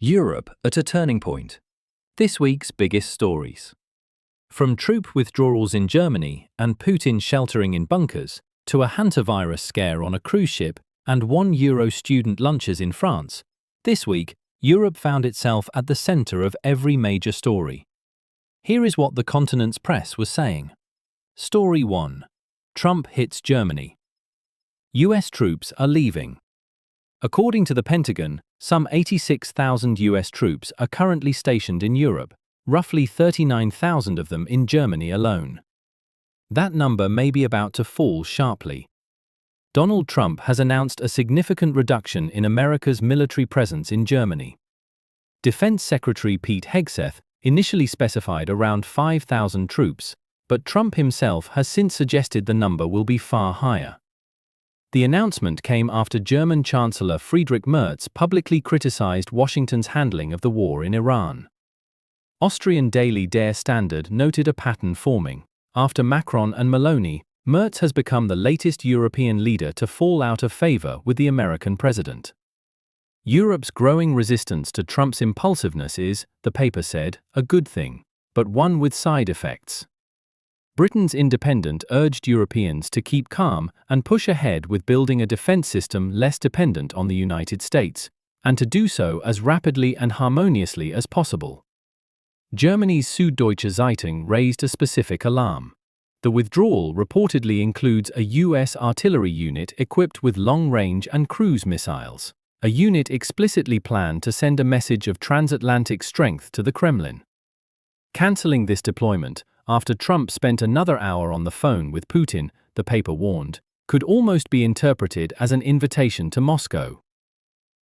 Europe at a turning point. This week's biggest stories. From troop withdrawals in Germany and Putin sheltering in bunkers, to a Hantavirus scare on a cruise ship and €1 student lunches in France, this week, Europe found itself at the center of every major story. Here is what the continent's press was saying. Story 1. Trump hits Germany. US troops are leaving. According to the Pentagon, some 86,000 US troops are currently stationed in Europe, roughly 39,000 of them in Germany alone. That number may be about to fall sharply. Donald Trump has announced a significant reduction in America's military presence in Germany. Defense Secretary Pete Hegseth initially specified around 5,000 troops, but Trump himself has since suggested the number will be far higher. The announcement came after German Chancellor Friedrich Merz publicly criticized Washington's handling of the war in Iran. Austrian daily Der Standard noted a pattern forming. After Macron and Meloni, Merz has become the latest European leader to fall out of favor with the American president. Europe's growing resistance to Trump's impulsiveness is, the paper said, a good thing, but one with side effects. Britain's Independent urged Europeans to keep calm and push ahead with building a defense system less dependent on the United States, and to do so as rapidly and harmoniously as possible. Germany's Süddeutsche Zeitung raised a specific alarm. The withdrawal reportedly includes a US artillery unit equipped with long-range and cruise missiles, a unit explicitly planned to send a message of transatlantic strength to the Kremlin. Canceling this deployment, after Trump spent another hour on the phone with Putin, the paper warned, could almost be interpreted as an invitation to Moscow.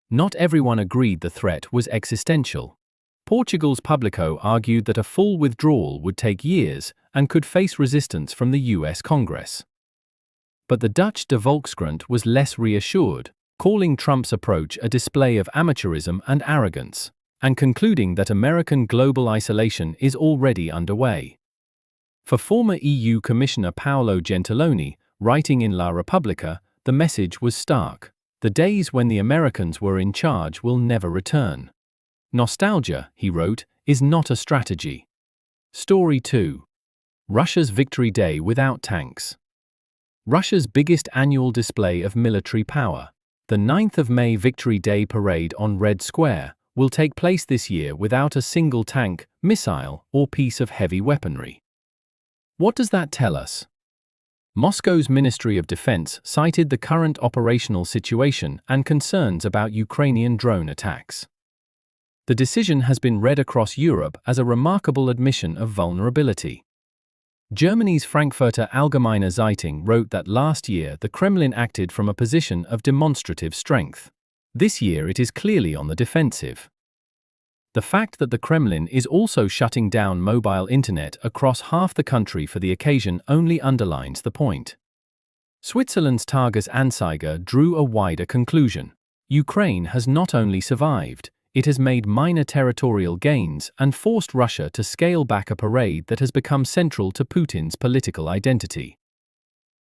Not everyone agreed the threat was existential. Portugal's Publico argued that a full withdrawal would take years and could face resistance from the US Congress. But the Dutch De Volkskrant was less reassured, calling Trump's approach a display of amateurism and arrogance, and concluding that American global isolation is already underway. For former EU Commissioner Paolo Gentiloni, writing in La Repubblica, the message was stark. The days when the Americans were in charge will never return. Nostalgia, he wrote, is not a strategy. Story 2. Russia's Victory Day without tanks. Russia's biggest annual display of military power, the 9th of May Victory Day parade on Red Square, will take place this year without a single tank, missile, or piece of heavy weaponry. What does that tell us? Moscow's Ministry of Defense cited the current operational situation and concerns about Ukrainian drone attacks. The decision has been read across Europe as a remarkable admission of vulnerability. Germany's Frankfurter Allgemeine Zeitung wrote that last year the Kremlin acted from a position of demonstrative strength. This year it is clearly on the defensive. The fact that the Kremlin is also shutting down mobile internet across half the country for the occasion only underlines the point. Switzerland's Tages-Anzeiger drew a wider conclusion. Ukraine has not only survived, it has made minor territorial gains and forced Russia to scale back a parade that has become central to Putin's political identity.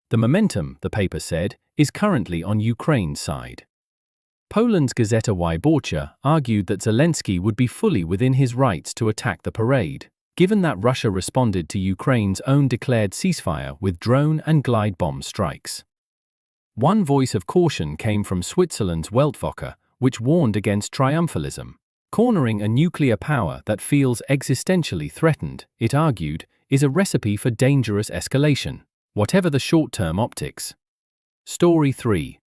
The momentum, the paper said, is currently on Ukraine's side. Poland's Gazeta Wyborcza argued that Zelensky would be fully within his rights to attack the parade, given that Russia responded to Ukraine's own declared ceasefire with drone and glide bomb strikes. One voice of caution came from Switzerland's Weltwoche, which warned against triumphalism. Cornering a nuclear power that feels existentially threatened, it argued, is a recipe for dangerous escalation, whatever the short-term optics. Story 3.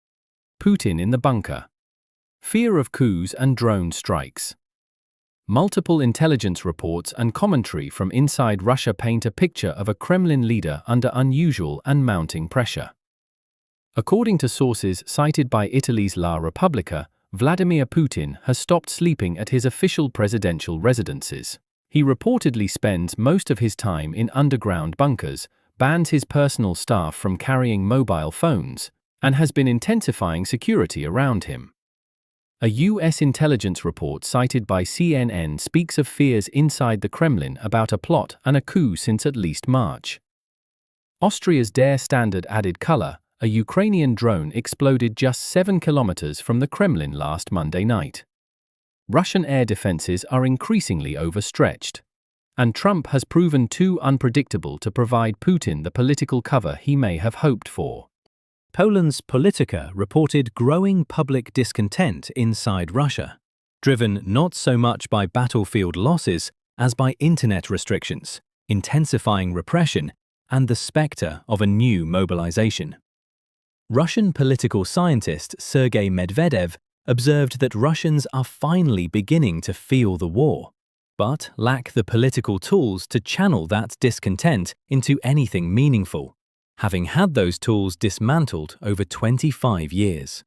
Putin in the bunker. Fear of coups and drone strikes. Multiple intelligence reports and commentary from inside Russia paint a picture of a Kremlin leader under unusual and mounting pressure. According to sources cited by Italy's La Repubblica, Vladimir Putin has stopped sleeping at his official presidential residences. He reportedly spends most of his time in underground bunkers, bans his personal staff from carrying mobile phones, and has been intensifying security around him. A US intelligence report cited by CNN speaks of fears inside the Kremlin about a plot and a coup since at least March. Austria's Der Standard added color. A Ukrainian drone exploded just 7 kilometers from the Kremlin last Monday night. Russian air defenses are increasingly overstretched, and Trump has proven too unpredictable to provide Putin the political cover he may have hoped for. Poland's Polityka reported growing public discontent inside Russia, driven not so much by battlefield losses as by internet restrictions, intensifying repression, and the specter of a new mobilization. Russian political scientist Sergei Medvedev observed that Russians are finally beginning to feel the war, but lack the political tools to channel that discontent into anything meaningful, having had those tools dismantled over 25 years.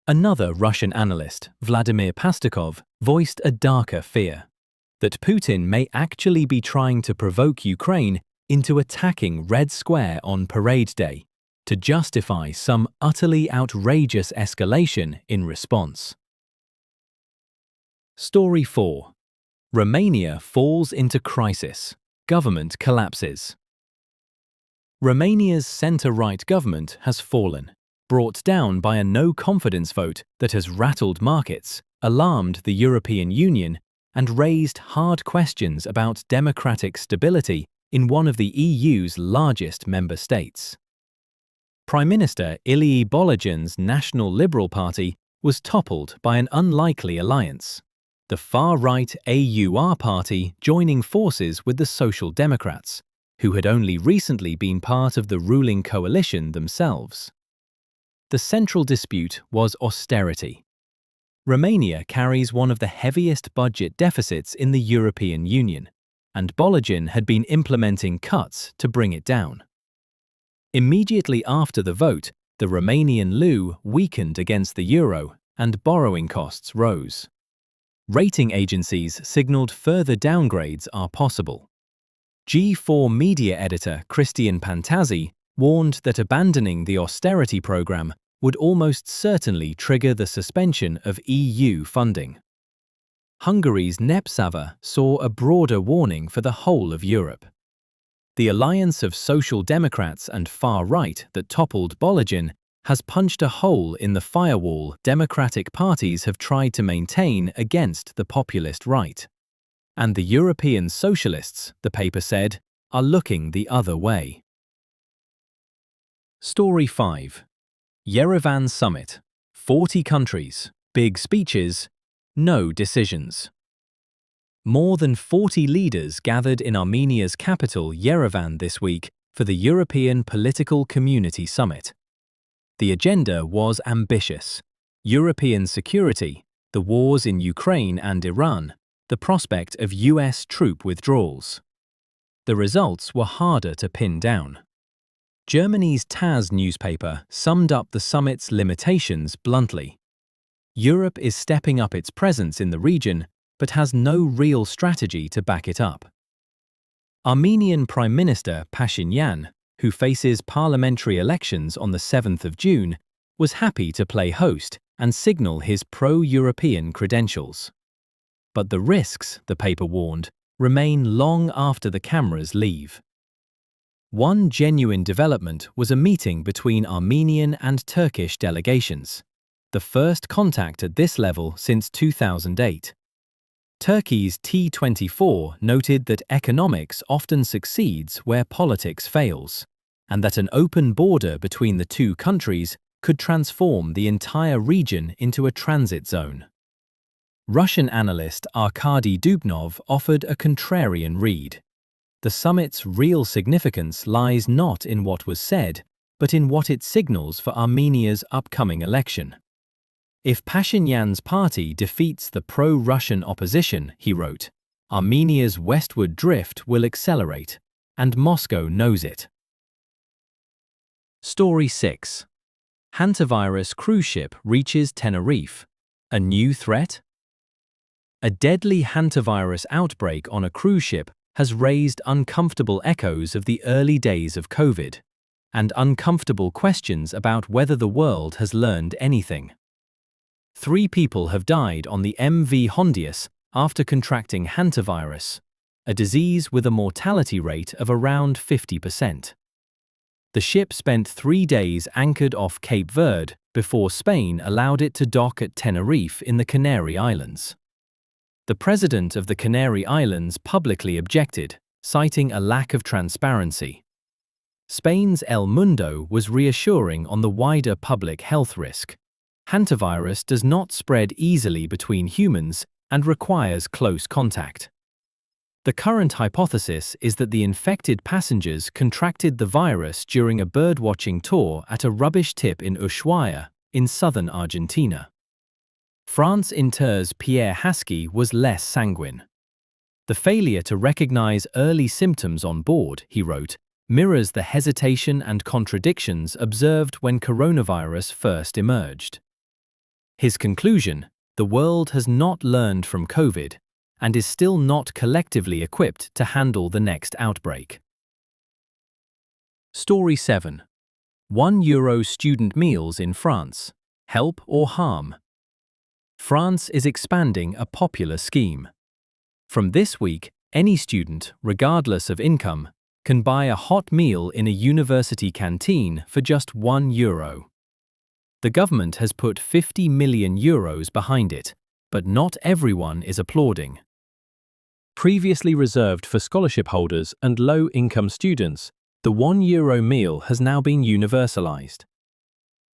Another Russian analyst, Vladimir Pastakov, voiced a darker fear, that Putin may actually be trying to provoke Ukraine into attacking Red Square on Parade Day to justify some utterly outrageous escalation in response. Story 4. Romania falls into crisis. Government collapses. Romania's centre-right government has fallen, brought down by a no-confidence vote that has rattled markets, alarmed the European Union, and raised hard questions about democratic stability in one of the EU's largest member states. Prime Minister Ilie Bolojan's National Liberal Party was toppled by an unlikely alliance, the far-right AUR party joining forces with the Social Democrats, who had only recently been part of the ruling coalition themselves. The central dispute was austerity. Romania carries one of the heaviest budget deficits in the European Union, and Bolojan had been implementing cuts to bring it down. Immediately after the vote, the Romanian leu weakened against the euro and borrowing costs rose. Rating agencies signaled further downgrades are possible. G4 media editor Cristian Pantazzi warned that abandoning the austerity program would almost certainly trigger the suspension of EU funding. Hungary's Népszava saw a broader warning for the whole of Europe. The alliance of Social Democrats and far-right that toppled Bolojan has punched a hole in the firewall democratic parties have tried to maintain against the populist right. And the European socialists, the paper said, are looking the other way. Story 5. Yerevan Summit. 40 countries, big speeches, no decisions. More than 40 leaders gathered in Armenia's capital, Yerevan, this week for the European Political Community Summit. The agenda was ambitious: European security, the wars in Ukraine and Iran, the prospect of US troop withdrawals. The results were harder to pin down. Germany's TASS newspaper summed up the summit's limitations bluntly. Europe is stepping up its presence in the region, but has no real strategy to back it up. Armenian Prime Minister Pashinyan, who faces parliamentary elections on the 7th of June, was happy to play host and signal his pro-European credentials. But the risks, the paper warned, remain long after the cameras leave. One genuine development was a meeting between Armenian and Turkish delegations, the first contact at this level since 2008. Turkey's T24 noted that economics often succeeds where politics fails, and that an open border between the two countries could transform the entire region into a transit zone. Russian analyst Arkady Dubnov offered a contrarian read. The summit's real significance lies not in what was said, but in what it signals for Armenia's upcoming election. If Pashinyan's party defeats the pro-Russian opposition, he wrote, Armenia's westward drift will accelerate, and Moscow knows it. Story 6. Hantavirus cruise ship reaches Tenerife. A new threat? A deadly hantavirus outbreak on a cruise ship has raised uncomfortable echoes of the early days of COVID, and uncomfortable questions about whether the world has learned anything. 3 people have died on the MV Hondius after contracting hantavirus, a disease with a mortality rate of around 50%. The ship spent 3 days anchored off Cape Verde before Spain allowed it to dock at Tenerife in the Canary Islands. The president of the Canary Islands publicly objected, citing a lack of transparency. Spain's El Mundo was reassuring on the wider public health risk. Hantavirus does not spread easily between humans and requires close contact. The current hypothesis is that the infected passengers contracted the virus during a birdwatching tour at a rubbish tip in Ushuaia, in southern Argentina. France Inter's Pierre Hasky was less sanguine. The failure to recognize early symptoms on board, he wrote, mirrors the hesitation and contradictions observed when coronavirus first emerged. His conclusion: the world has not learned from COVID and is still not collectively equipped to handle the next outbreak. Story 7. €1 student meals in France. Help or harm? France is expanding a popular scheme. From this week, any student, regardless of income, can buy a hot meal in a university canteen for just €1. The government has put €50 million behind it, but not everyone is applauding. Previously reserved for scholarship holders and low-income students, the €1 meal has now been universalized.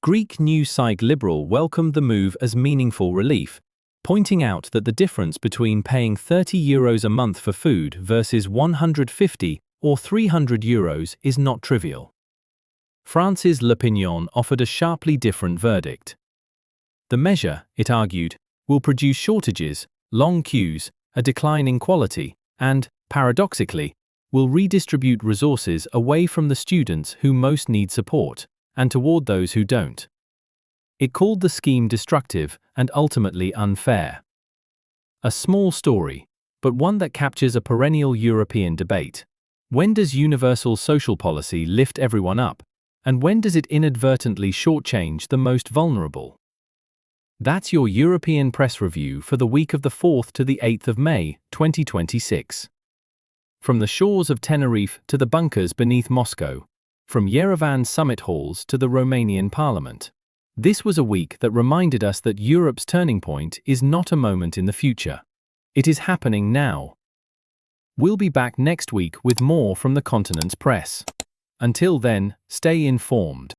Greek news site Liberal welcomed the move as meaningful relief, pointing out that the difference between paying €30 a month for food versus €150 or €300 is not trivial. France's L'Opinion offered a sharply different verdict. The measure, it argued, will produce shortages, long queues, a decline in quality, and, paradoxically, will redistribute resources away from the students who most need support, and toward those who don't. It called the scheme destructive and ultimately unfair. A small story, but one that captures a perennial European debate. When does universal social policy lift everyone up, and when does it inadvertently shortchange the most vulnerable? That's your European Press Review for the week of the 4th to the 8th of May, 2026. From the shores of Tenerife to the bunkers beneath Moscow, from Yerevan summit halls to the Romanian parliament, this was a week that reminded us that Europe's turning point is not a moment in the future. It is happening now. We'll be back next week with more from the continent's press. Until then, stay informed.